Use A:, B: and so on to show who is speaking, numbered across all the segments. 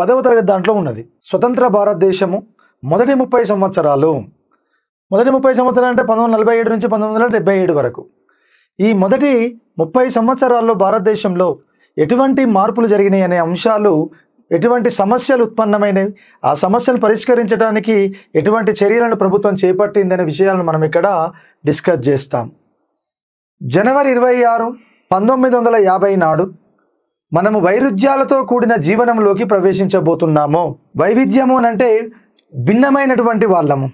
A: 10వ తరగతి దాంట్లో ఉన్నది. స్వతంత్ర భారతదేశము మొదటి 30 సంవత్సరాలు. మొదటి 30 సంవత్సరాలు అంటే 1947 నుంచి 1977 వరకు. ఈ మొదటి 30 సంవత్సరాల్లో భారతదేశంలో ఎటువంటి మార్పులు జరిగినాయి అనే అంశాలు, ఎటువంటి సమస్యలు ఉత్పన్నమైనవి, ఆ సమస్యలు పరిష్కరించడానికి ఎటువంటి చర్యలను ప్రభుత్వం చేపట్టిందనే విషయాలను మనం ఇక్కడ డిస్కస్ చేస్తాం. జనవరి 26, 1950 నాడు మనము వైరుధ్యాలతో కూడిన జీవనంలోకి ప్రవేశించబోతున్నాము. వైవిధ్యము అంటే భిన్నమైనటువంటి వాళ్ళము.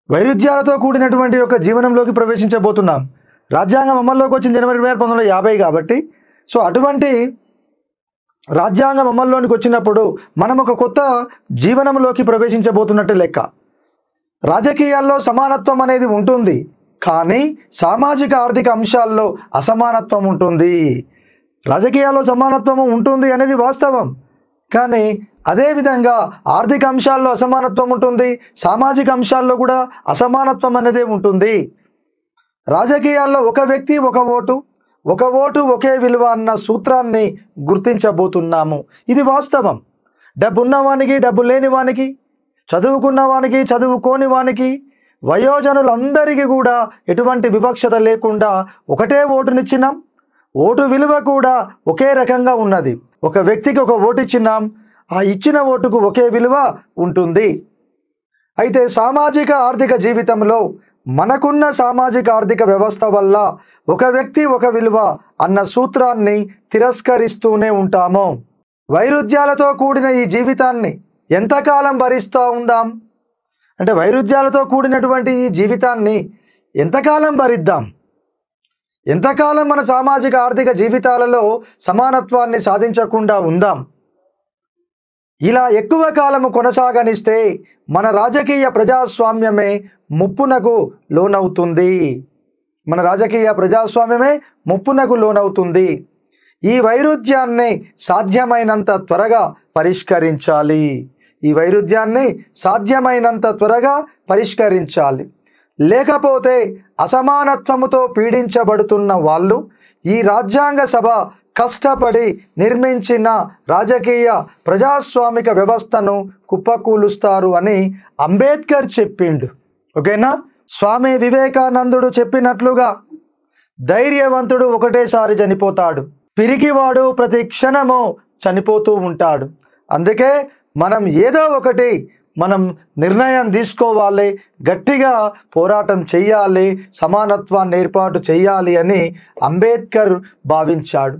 A: వైరుధ్యాలతో కూడినటువంటి యొక్క జీవనంలోకి ప్రవేశించబోతున్నాం. రాజ్యాంగం అమల్లోకి వచ్చింది జనవరి 26, 1950 కాబట్టి సో అటువంటి రాజ్యాంగం అమల్లోనికి వచ్చినప్పుడు మనం ఒక కొత్త జీవనంలోకి ప్రవేశించబోతున్నట్టు లెక్క. రాజకీయాల్లో సమానత్వం అనేది ఉంటుంది, కానీ సామాజిక ఆర్థిక అంశాల్లో అసమానత్వం ఉంటుంది. రాజకీయాల్లో సమానత్వం ఉంటుంది అనేది వాస్తవం, కానీ అదేవిధంగా ఆర్థిక అంశాల్లో అసమానత్వం ఉంటుంది, సామాజిక అంశాల్లో కూడా అసమానత్వం అనేది ఉంటుంది. రాజకీయాల్లో ఒక వ్యక్తి ఒక ఓటు ఒకే విలువ అన్న సూత్రాన్ని గుర్తించబోతున్నాము. ఇది వాస్తవం. డబ్బు ఉన్నవానికి, డబ్బు లేని వానికి, చదువుకున్న వానికి, చదువుకోని వానికి, వయోజనులందరికీ కూడా ఎటువంటి వివక్షత లేకుండా ఒకటే ఓటునిచ్చినాం. ఓటు విలువ కూడా ఒకే రకంగా ఉన్నది. ఒక వ్యక్తికి ఒక ఓటు ఇచ్చినాం, ఆ ఇచ్చిన ఓటుకు ఒకే విలువ ఉంటుంది. అయితే సామాజిక ఆర్థిక జీవితంలో మనకున్న సామాజిక ఆర్థిక వ్యవస్థ వల్ల ఒక వ్యక్తి ఒక విలువ అన్న సూత్రాన్ని తిరస్కరిస్తూనే ఉంటాము. వైరుధ్యాలతో కూడిన ఈ జీవితాన్ని ఎంతకాలం భరిస్తూ ఉందాం అంటే, వైరుధ్యాలతో కూడినటువంటి ఈ జీవితాన్ని ఎంతకాలం భరిద్దాం? ఎంతకాలం మన సామాజిక ఆర్థిక జీవితాలలో సమానత్వాన్ని సాధించకుండా ఉందాం? ఇలా ఎక్కువ కాలము కొనసాగనిస్తే మన రాజకీయ ప్రజాస్వామ్యమే ముప్పునకు లోనవుతుంది. మన రాజకీయ ప్రజాస్వామ్యమే ముప్పునకు లోనవుతుంది. ఈ వైరుధ్యాన్ని సాధ్యమైనంత త్వరగా పరిష్కరించాలి. ఈ వైరుధ్యాన్ని సాధ్యమైనంత త్వరగా పరిష్కరించాలి. లేకపోతే అసమానత్వముతో పీడించబడుతున్న వాళ్ళు ఈ రాజ్యాంగ సభ కష్టపడి నిర్మించిన రాజకీయ ప్రజాస్వామిక వ్యవస్థను కుప్పకూలుస్తారు అని అంబేద్కర్ చెప్పిండు. ఓకేనా? స్వామి వివేకానందుడు చెప్పినట్లుగా ధైర్యవంతుడు ఒకటేసారి చనిపోతాడు, పిరికివాడు ప్రతి క్షణము చనిపోతూ ఉంటాడు. అందుకే మనం ఏదో ఒకటి నిర్ణయం తీసుకోవాలి, గట్టిగా పోరాటం చెయ్యాలి, సమానత్వాన్ని ఏర్పాటు చెయ్యాలి అని అంబేద్కర్ భావించాడు.